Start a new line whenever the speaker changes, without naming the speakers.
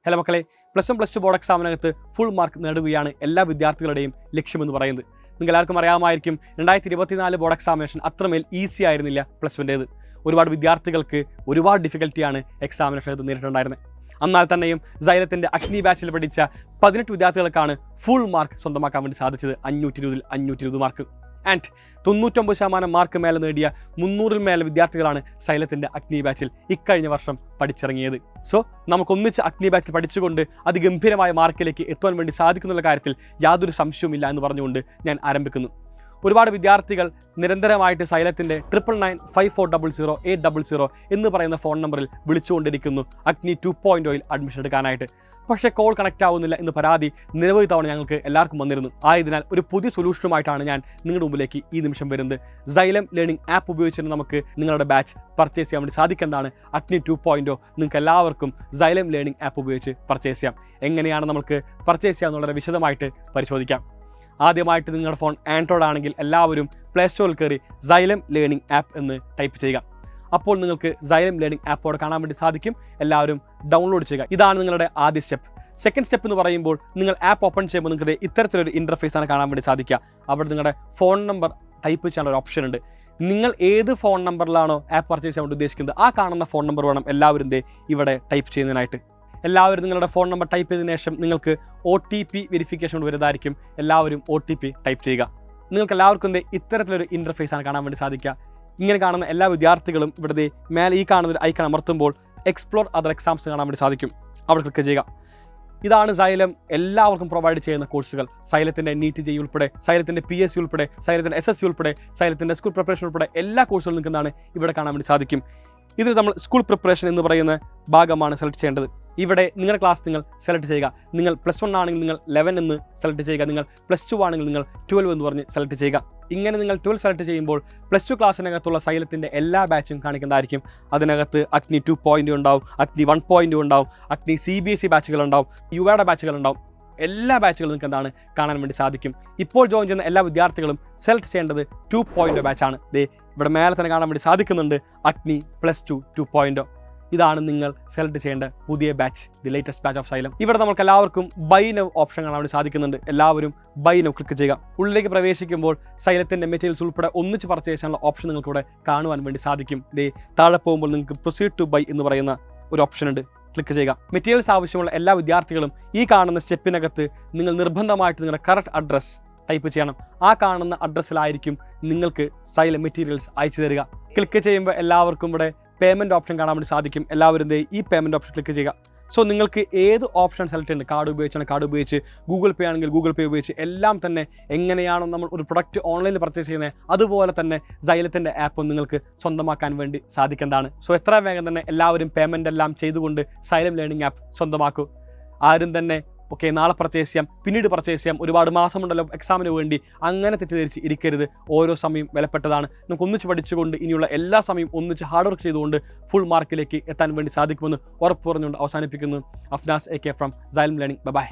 Hello മക്കളെ, plus 1 plus 2 board എക്സാമിനകത്ത് full mark നേടുകയാണ് എല്ലാ വിദ്യാർത്ഥികളുടെയും ലക്ഷ്യമെന്ന് പറയുന്നത്. നിങ്ങൾക്ക് എല്ലാവർക്കും അറിയാമായിരിക്കും 2024 ബോർഡ് എക്സാമിനേഷൻ അത്രമേൽ ഈസി ആയിരുന്നില്ല പ്ലസ് 1-ൻ്റേത്. ഒരുപാട് വിദ്യാർത്ഥികൾക്ക് ഒരുപാട് ഡിഫിക്കൽറ്റിയാണ് എക്സാമിനേഷനകത്ത് നേരിട്ടുണ്ടായിരുന്നത്. എന്നാൽ തന്നെയും സൈലത്തിൻ്റെ അഗ്നി ബാച്ചിൽ പഠിച്ച 18 വിദ്യാർത്ഥികൾക്കാണ് ഫുൾ മാർക്ക് സ്വന്തമാക്കാൻ വേണ്ടി സാധിച്ചത്. 520-ൽ 520 മാർക്ക്. ആൻഡ് 99% മാർക്ക് മേലെ നേടിയ 300-ൽ മേലെ വിദ്യാർത്ഥികളാണ് സൈലത്തിൻ്റെ അഗ്നി ബാച്ചിൽ ഇക്കഴിഞ്ഞ വർഷം പഠിച്ചിറങ്ങിയത്. സോ നമുക്കൊന്നിച്ച് അഗ്നി ബാച്ചിൽ പഠിച്ചുകൊണ്ട് അതിഗംഭീരമായ മാർക്കിലേക്ക് എത്താൻ വേണ്ടി സാധിക്കുന്നുള്ള കാര്യത്തിൽ യാതൊരു സംശയവുമില്ല എന്ന് പറഞ്ഞുകൊണ്ട് ഞാൻ ആരംഭിക്കുന്നു. ഒരുപാട് വിദ്യാർത്ഥികൾ നിരന്തരമായിട്ട് സൈലത്തിൻ്റെ 9995400800 എന്ന് പറയുന്ന ഫോൺ നമ്പറിൽ വിളിച്ചുകൊണ്ടിരിക്കുന്നു അഗ്നി 2.0 അഡ്മിഷൻ എടുക്കാനായിട്ട്. പക്ഷേ കോൾ കണക്റ്റ് ആവുന്നില്ല എന്ന് പരാതി നിരവധി തവണ ഞങ്ങൾക്ക് എല്ലാവർക്കും വന്നിരുന്നു. ആയതിനാൽ ഒരു പുതിയ സൊല്യൂഷനുമായിട്ടാണ് ഞാൻ നിങ്ങളുടെ മുമ്പിലേക്ക് ഈ നിമിഷം വരുന്നത്. സൈലം ലേണിംഗ് ആപ്പ് ഉപയോഗിച്ചിട്ട് നമുക്ക് നിങ്ങളുടെ ബാച്ച് പർച്ചേസ് ചെയ്യാൻ വേണ്ടി സാധിക്കുന്നതാണ് അഗ്നി 2.0. നിങ്ങൾക്ക് എല്ലാവർക്കും സൈലം ലേണിംഗ് ആപ്പ് ഉപയോഗിച്ച് പർച്ചേസ് ചെയ്യാം. എങ്ങനെയാണ് നമുക്ക് പർച്ചേസ് ചെയ്യാൻ വളരെ വിശദമായിട്ട് പരിശോധിക്കാം. ആദ്യമായിട്ട് നിങ്ങളുടെ ഫോൺ ആൻഡ്രോയിഡ് ആണെങ്കിൽ എല്ലാവരും പ്ലേ സ്റ്റോറിൽ കയറി സൈലം ലേണിംഗ് ആപ്പ് എന്ന് ടൈപ്പ് ചെയ്യുക. അപ്പോൾ നിങ്ങൾക്ക് സൈലം ലേണിംഗ് ആപ്പോടെ കാണാൻ വേണ്ടി സാധിക്കും. എല്ലാവരും ഡൗൺലോഡ് ചെയ്യുക. ഇതാണ് നിങ്ങളുടെ ആദ്യ സ്റ്റെപ്പ്. സെക്കൻഡ് സ്റ്റെപ്പ് എന്ന് പറയുമ്പോൾ നിങ്ങൾ ആപ്പ് ഓപ്പൺ ചെയ്യുമ്പോൾ നിങ്ങൾക്ക് ഇത്തരത്തിലൊരു ഇൻ്റർഫേസാണ് കാണാൻ വേണ്ടി സാധിക്കുക. അവിടെ നിങ്ങളുടെ ഫോൺ നമ്പർ ടൈപ്പ് ചെയ്യാനുള്ള ഒരു ഓപ്ഷൻ ഉണ്ട്. നിങ്ങൾ ഏത് ഫോൺ നമ്പറിലാണോ ആപ്പ് പർച്ചേസ് ചെയ്യാൻ വേണ്ടി ഉദ്ദേശിക്കുന്നത് ആ കാണുന്ന ഫോൺ നമ്പർ വേണം എല്ലാവരും ഇവിടെ ടൈപ്പ് ചെയ്യുന്നതിനായിട്ട്. എല്ലാവരും നിങ്ങളുടെ ഫോൺ നമ്പർ ടൈപ്പ് ചെയ്തതിനു ശേഷം നിങ്ങൾക്ക് OTP വെരിഫിക്കേഷൻ വരുന്നതായിരിക്കും. എല്ലാവരും OTP ടൈപ്പ് ചെയ്യുക. നിങ്ങൾക്ക് എല്ലാവർക്കും ഇത്തരത്തിലൊരു ഇൻ്റർഫേസാണ് കാണാൻ വേണ്ടി സാധിക്കുക. ഇങ്ങനെ കാണുന്ന എല്ലാ വിദ്യാർത്ഥികളും ഇവിടെ മേലെ ഈ കാണുന്ന ഒരു ഐക്കൺ അമർത്തുമ്പോൾ എക്സ്പ്ലോർ അതർ എക്സാംസ് കാണാൻ വേണ്ടി സാധിക്കും. അവിടെ ക്ലിക്ക് ചെയ്യുക. ഇതാണ് സൈലം എല്ലാവർക്കും പ്രൊവൈഡ് ചെയ്യുന്ന കോഴ്സുകൾ. സൈലത്തിൻ്റെ NEET JEE ഉൾപ്പെടെ, സൈലത്തിൻ്റെ PSC ഉൾപ്പെടെ, സൈലത്തിൻ്റെ SSC ഉൾപ്പെടെ, സൈലത്തിൻ്റെ സ്കൂൾ പ്രിപ്പറേഷൻ ഉൾപ്പെടെ എല്ലാ കോഴ്സുകളും നിൽക്കുന്നതാണ് ഇവിടെ കാണാൻ വേണ്ടി സാധിക്കും. ഇതിൽ നമ്മൾ സ്കൂൾ പ്രിപ്പറേഷൻ എന്ന് പറയുന്ന ഭാഗമാണ് സെലക്ട് ചെയ്യേണ്ടത്. ഇവിടെ നിങ്ങളുടെ ക്ലാസ് നിങ്ങൾ സെലക്ട് ചെയ്യുക. നിങ്ങൾ പ്ലസ് 1 ആണെങ്കിൽ നിങ്ങൾ 11 എന്ന് സെലക്ട് ചെയ്യുക. നിങ്ങൾ പ്ലസ് 2 ആണെങ്കിൽ നിങ്ങൾ 12 എന്ന് പറഞ്ഞ് സെലക്ട് ചെയ്യുക. ഇങ്ങനെ നിങ്ങൾ 12 സെലക്ട് ചെയ്യുമ്പോൾ പ്ലസ് 2 ക്ലാസ്സിനകത്തുള്ള സൈലത്തിൻ്റെ എല്ലാ ബാച്ചും കാണിക്കുന്നതായിരിക്കും. അതിനകത്ത് അഗ്നി 2.0 ഉണ്ടാവും, അഗ്നി 1.0 ഉണ്ടാവും, അഗ്നി CBSE ബാച്ചുകളുണ്ടാവും, യുവയുടെ ബാച്ചുകളുണ്ടാവും. എല്ലാ ബാച്ചുകളും നിങ്ങൾക്ക് എന്താണ് കാണാൻ വേണ്ടി സാധിക്കും. ഇപ്പോൾ ജോയിൻ ചെയ്യുന്ന എല്ലാ വിദ്യാർത്ഥികളും സെലക്ട് ചെയ്യേണ്ടത് 2.0 ബാച്ചാണ്. ഇവിടെ മേലെ തന്നെ കാണാൻ വേണ്ടി സാധിക്കുന്നുണ്ട് അഗ്നി +2 2.0. ഇതാണ് നിങ്ങൾ സെലക്ട് ചെയ്യേണ്ട പുതിയ batch, the latest batch of xylem. ഇവിടെ നമുക്ക് എല്ലാവർക്കും ബൈ നൗ ഓപ്ഷൻ കാണാൻ വേണ്ടി സാധിക്കുന്നുണ്ട്. എല്ലാവരും ബൈ നൗ ക്ലിക്ക് ചെയ്യുക. ഉള്ളിലേക്ക് പ്രവേശിക്കുമ്പോൾ സൈലത്തിൻ്റെ മെറ്റീരിയൽസ് ഉൾപ്പെടെ ഒന്നിച്ച് പർച്ചേസ് ചെയ്യാനുള്ള ഓപ്ഷൻ നിങ്ങൾക്ക് ഇവിടെ കാണുവാൻ വേണ്ടി സാധിക്കും. താഴെ പോകുമ്പോൾ നിങ്ങൾക്ക് പ്രൊസീഡ് ടു ബൈ എന്ന് പറയുന്ന ഒരു ഓപ്ഷൻ ഉണ്ട്. ക്ലിക്ക് ചെയ്യുക. മെറ്റീരിയൽസ് ആവശ്യമുള്ള എല്ലാ വിദ്യാർത്ഥികളും ഈ കാണുന്ന സ്റ്റെപ്പിനകത്ത് നിങ്ങൾ നിർബന്ധമായിട്ട് നിങ്ങളുടെ കറക്റ്റ് അഡ്രസ്സ് ടൈപ്പ് ചെയ്യണം. ആ കാണുന്ന അഡ്രസ്സിലായിരിക്കും നിങ്ങൾക്ക് സൈലം മെറ്റീരിയൽസ് അയച്ചു തരിക. ക്ലിക്ക് ചെയ്യുമ്പോൾ എല്ലാവർക്കും ഇവിടെ പേയ്മെൻറ്റ് ഓപ്ഷൻ കാണാൻ വേണ്ടി സാധിക്കും. എല്ലാവരും ഈ പേയ്മെൻറ്റ് ഓപ്ഷൻ ക്ലിക്ക് ചെയ്യുക. സോ നിങ്ങൾക്ക് ഏത് ഓപ്ഷൻ സെലക്ട് ചെയ്യുന്നുണ്ട്, കാർഡ് ഉപയോഗിച്ചാണ് കാർഡ് ഉപയോഗിച്ച്, ഗൂഗിൾ പേ ആണെങ്കിൽ ഗൂഗിൾ പേ ഉപയോഗിച്ച്, എല്ലാം തന്നെ എങ്ങനെയാണോ നമ്മൾ ഒരു പ്രൊഡക്റ്റ് ഓൺലൈനിൽ പർച്ചേസ് ചെയ്യുന്നത് അതുപോലെ തന്നെ സൈലത്തിൻ്റെ ആപ്പ് നിങ്ങൾക്ക് സ്വന്തമാക്കാൻ വേണ്ടി സാധിക്കുന്നതാണ്. സോ എത്ര വേഗം തന്നെ എല്ലാവരും പേയ്മെൻ്റ് എല്ലാം ചെയ്തുകൊണ്ട് സൈലം ലേണിംഗ് ആപ്പ് സ്വന്തമാക്കൂ. ആരും തന്നെ നാളെ പർച്ചേസ് ചെയ്യാം, പിന്നീട് പർച്ചേസ് ചെയ്യാം, ഒരുപാട് മാസമുണ്ടല്ലോ എക്സാമിന് വേണ്ടി, അങ്ങനെ തെറ്റിദ്ധരിച്ച് ഇരിക്കരുത്. ഓരോ സമയം വിലപ്പെട്ടതാണ്. നമുക്ക് ഒന്നിച്ച് പഠിച്ചുകൊണ്ട് ഇനിയുള്ള എല്ലാ സമയം ഒന്നിച്ച് ഹാർഡ് വർക്ക് ചെയ്തുകൊണ്ട് ഫുൾ മാർക്കിലേക്ക് എത്താൻ വേണ്ടി സാധിക്കുമെന്ന് ഉറപ്പ് പറഞ്ഞുകൊണ്ട് അവസാനിപ്പിക്കുന്നു. Afnas AK from Xylem learning. By.